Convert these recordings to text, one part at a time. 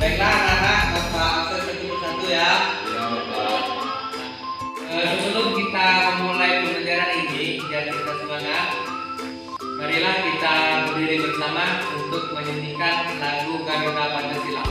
Baiklah anak-anak, Bapak absen satu persatu ya. Ya, Bapak. Sebelum kita memulai pembelajaran ini, biar kita semangat, marilah kita berdiri bersama untuk menyanyikan lagu Garuda Pancasila.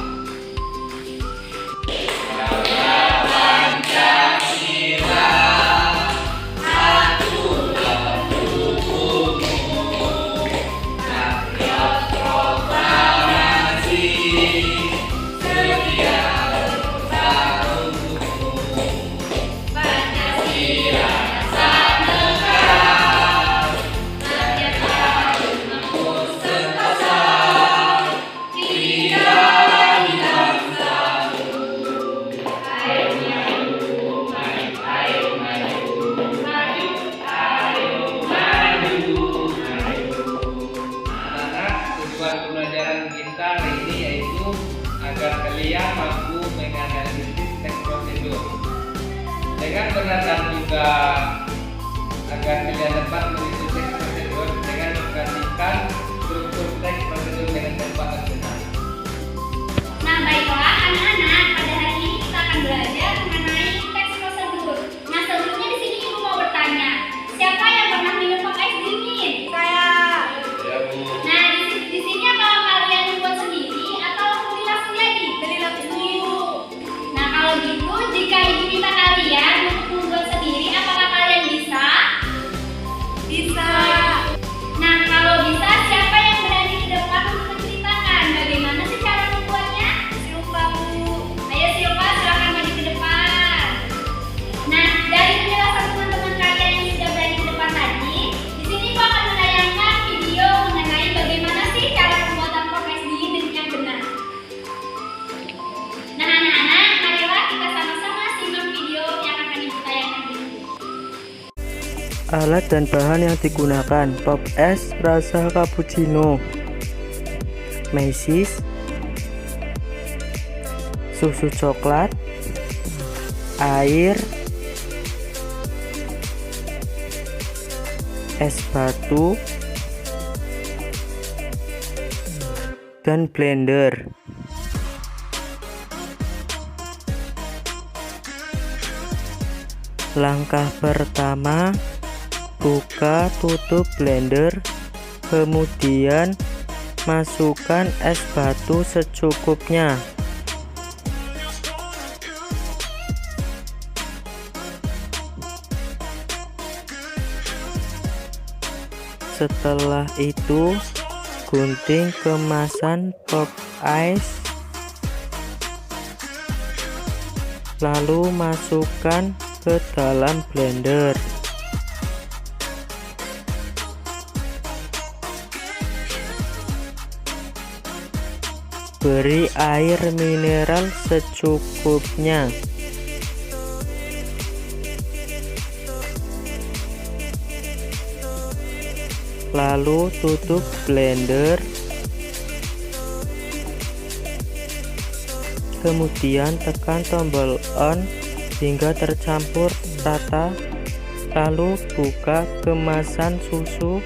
Tujuan pembelajaran kita hari ini yaitu agar kalian mampu menganalisis teks prosedur. Dengan benar dan juga agar kalian dapat mengisi teks prosedur dengan memperhatikan struktur teks prosedur dengan tepat dan benar. Nah, baiklah anak-anak, pada hari ini kita akan belajar mengenai teks prosedur. Nah, sebelumnya di sini ibu mau bertanya, siapa yang pernah minum pop es dingin? Saya. Ya, Bu. Nah, di sini apakah kalian membuat sendiri atau beli langsung jadi? Beli langsung dulu. Nah, kalau gitu, jika ibu minta kalian untuk membuat sendiri, apakah kalian bisa? Bisa. Nah, kalau bisa, siapa yang berani ke depan untuk menceritakan bagaimana sih cara membuatnya? Silva, Bu. Ayo Silva, silakan maju ke depan. Nah, dari penjelasan teman-teman kalian yang sudah berani ke depan tadi, di sini aku akan menayangkan video mengenai bagaimana sih cara pembuatan pop es dingin yang benar. Nah, anak-anak, marilah kita sama-sama simak video yang akan ibu tayangkan ini. Alat dan bahan yang digunakan: pop es rasa cappuccino, mesis, susu coklat, air, es batu, dan blender. Langkah pertama, buka tutup blender, kemudian masukkan es batu secukupnya. Setelah itu, gunting kemasan pop ice, lalu masukkan ke dalam blender. Beri air mineral secukupnya. Lalu tutup blender. Kemudian tekan tombol on hingga tercampur rata. Lalu buka kemasan susu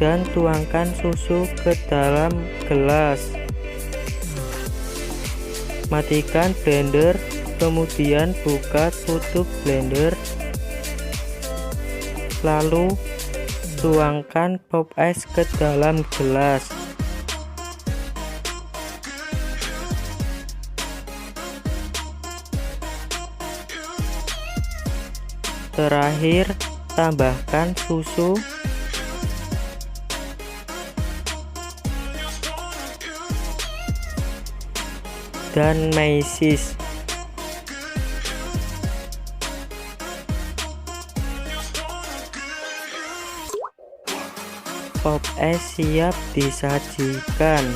dan tuangkan susu ke dalam gelas. Matikan blender, kemudian buka tutup blender. Lalu tuangkan pop es ke dalam gelas. Terakhir, tambahkan susu dan mesis. Pop es siap disajikan.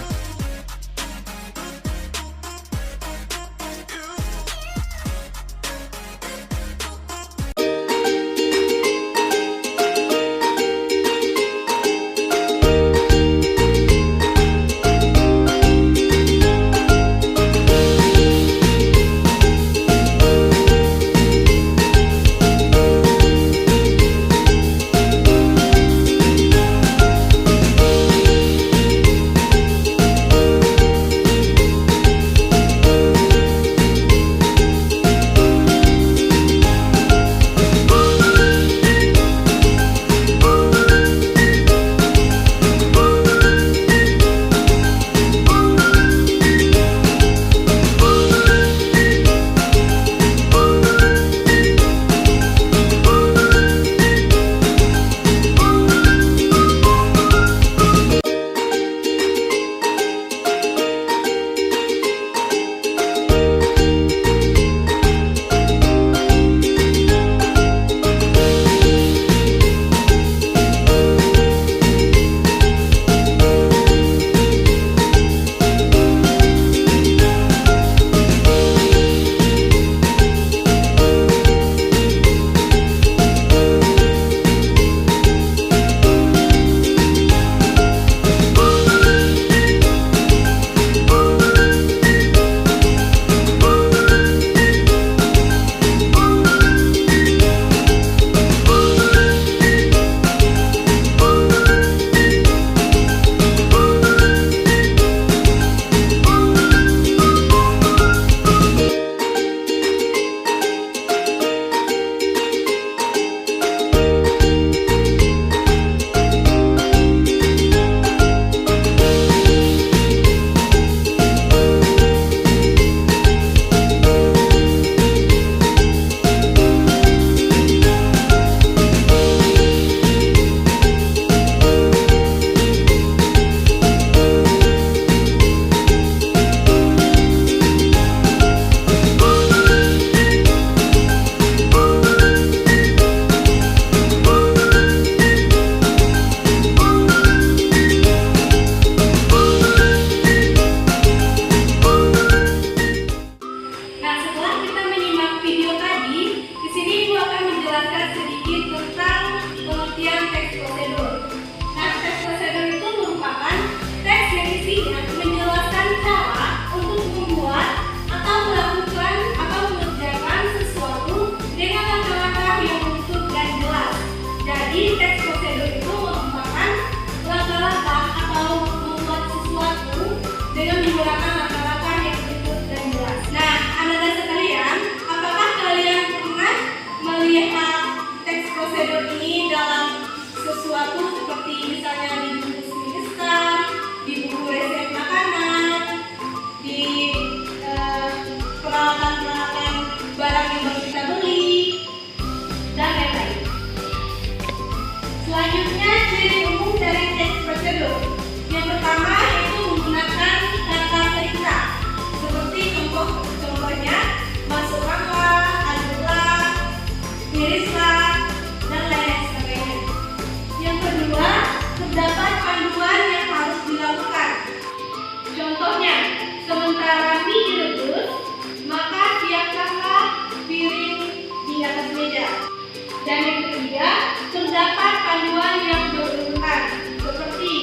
panduan yang berurutan seperti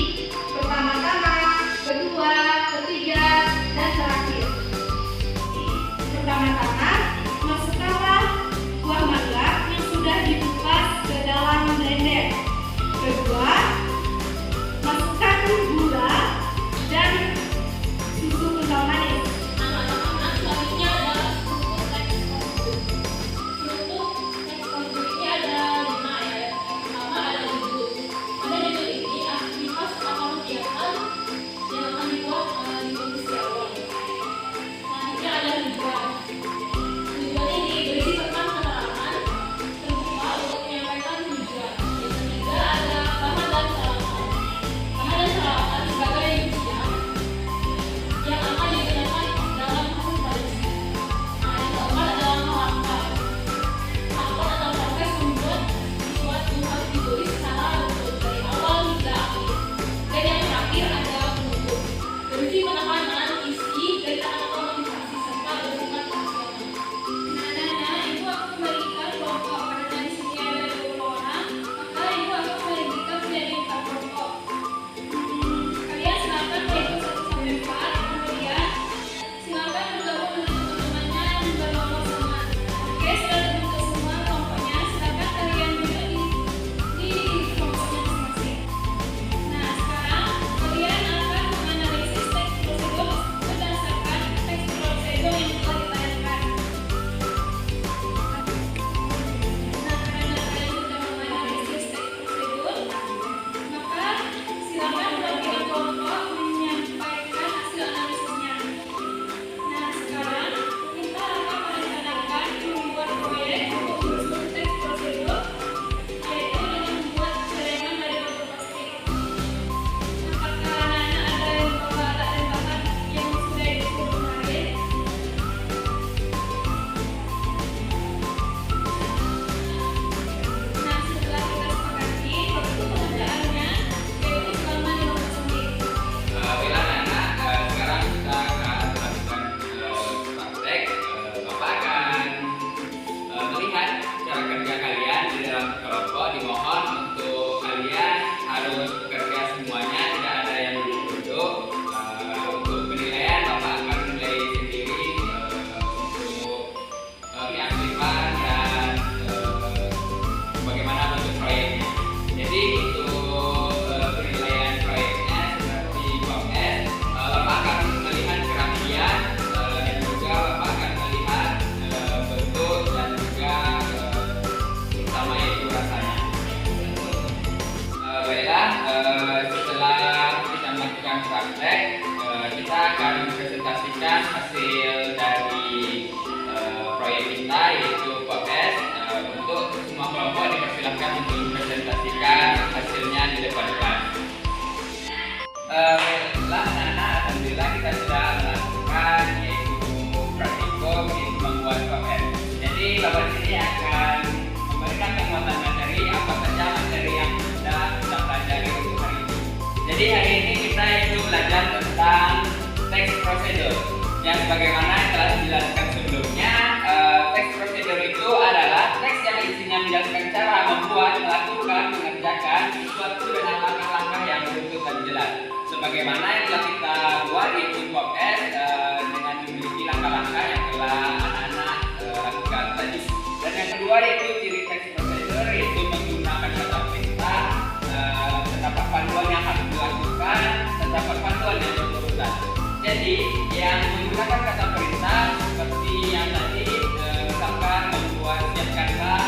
pertama-tama, kedua, ketiga, dan terakhir. Pertama-tama, masukkanlah buah mangga yang sudah dikupas ke dalam blender. Kedua, masukkan gula dan susu kental manis. Anak-anak selanjutnya adalah struktur teks prosedur. Struktur teks prosedur ini ada 5 ya. Yang pertama ada judul. Pada judul ini aktivitas atau kegiatan yang akan dibuat di posisi awal. Selanjutnya ada tujuan. Tujuan ini berisi tentang keterangan terbuka untuk menyampaikan tujuan. Yang ketiga ada bahan dan peralatan. Bahan dan peralatan sebagai rincian yang akan digunakan dalam hasil produksi. Nah, yang keempat adalah langkah. Tahapan atau proses membuat sesuatu harus ditulis secara betul dari awal hingga akhir. Dan yang terakhir adalah penutup. Berisi penekanan, isi, dan kata-kata motivasi serta bersifat rasional. Nah, ibu akan membagikan kelompok karena di sini ada 20 orang, maka ibu akan membagikan menjadi 4 kelompok. Kalian silakan menghitung 1 sampai 4, kemudian silakan bergabung dengan teman-temannya yang bernomor sama. Oke, sudah terbentuk semua kelompoknya, silakan kalian duduk di kelompoknya masing-masing. Nah, sekarang kalian akan menganalisis teks prosedur berdasarkan teks prosedur yang telah ditayangkan. Nah, karena kalian sudah menganalisis teks prosedur, maka silakan bagian kelompok menyampaikan hasil analisisnya. Nah, sekarang kita akan merencanakan membuat proyek untuk menyusun teks prosedur, yaitu dengan membuat celengan dari botol plastik. Apakah anak-anak ada yang membawa alat dan bahan yang sudah disusun kemarin? Nah, setelah kita sepakati, waktu pengerjaannya yaitu selama 15 menit. Baiklah anak, sekarang kita akan melakukan praktek. Bapak akan melihat cara kerja kalian di dalam kelompok. Dimohon untuk kalian harus bekerja semuanya, tidak ada yang duduk-duduk. Untuk penilaian Bapak akan menilai sendiri untuk keaktifan dan bagaimana bentuk proyeknya. Jadi untuk penilaian proyeknya seperti POS, Bapak akan melihat kerapian dan juga Bapak akan melihat bentuk dan juga terutama itu rasanya. Baiklah, setelah kita melakukan praktek, kita akan presentasikan hasil dari proyek kita yaitu POS. Untuk semua kelompok dipersilakan untuk mempresentasikan hasilnya di depan kelas. Baiklah anak-anak, alhamdulillah kita sudah melakukan yaitu praktikum yaitu membuat POS. Jadi Bapak di sini akan memberikan penguatan materi apa saja materi yang sudah kita pelajari untuk hari ini. Jadi hari ini kita itu belajar tentang teks prosedur yang sebagaimana telah dijelaskan sebelumnya. Teks prosedur itu adalah teks yang isinya menjelaskan cara membuat, melakukan, mengerjakan sesuatu dengan langkah-langkah yang beruntut dan jelas. Sebagaimana yang telah kita buat yaitu POS dengan memiliki langkah-langkah yang telah anak-anak lakukan tadi. Dan yang kedua yaitu ciri teks prosedur yaitu menggunakan kata perintah, terdapat panduan yang harus dilakukan, terdapat panduan yang berurutan. Jadi yang menggunakan kata perintah seperti yang tadi misalkan membuat siapkanlah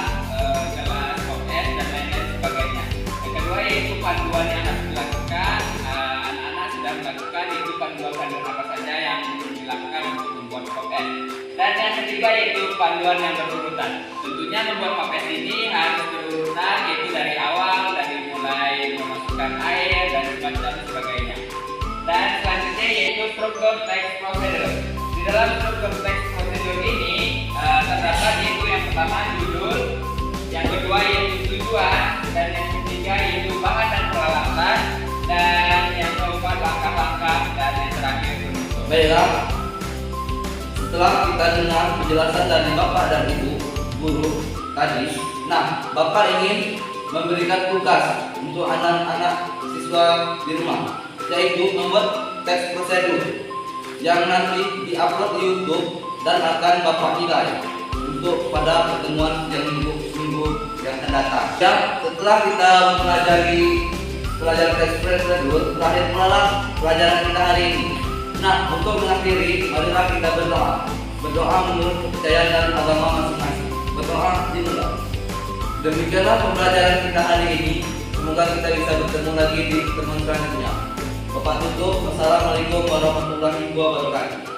gelas POS dan lain-lain sebagainya. Yang kedua yaitu panduan yang harus dilakukan, anak-anak sudah melakukan yaitu panduan-panduan apa saja yang dilakukan untuk membuat POS. Dan yang ketiga yaitu panduan yang berurutan. Tentunya membuat POS ini harus berurutan yaitu dari awal, dari mulai memasukkan air dan sebagainya. Dan selanjutnya yaitu struktur teks prosedur. Di dalam struktur teks prosedur ini terdapat yaitu yang pertama judul, yang kedua yaitu tujuan, dan yang ketiga yaitu bahan dan peralatan, dan yang keempat langkah-langkah, dan yang terakhir penutup. Baiklah, setelah kita dengar penjelasan dari Bapak dan Ibu guru tadi, nah Bapak ingin memberikan tugas untuk anak-anak siswa di rumah, yaitu membuat teks prosedur yang nanti diupload di YouTube dan akan Bapak nilai untuk pada pertemuan yang minggu yang akan datang. Dan setelah kita mempelajari pelajaran teks prosedur, terakhir pula pelajaran kita hari ini. Nah, untuk mengakhiri, marilah kita berdoa. Berdoa menurut kepercayaan dan agama masing-masing. Berdoa dimulai. Demikianlah pembelajaran kita hari ini. Semoga kita bisa bertemu lagi di pertemuan selanjutnya. Bapak tutup. Wassalamualaikum warahmatullahi wabarakatuh.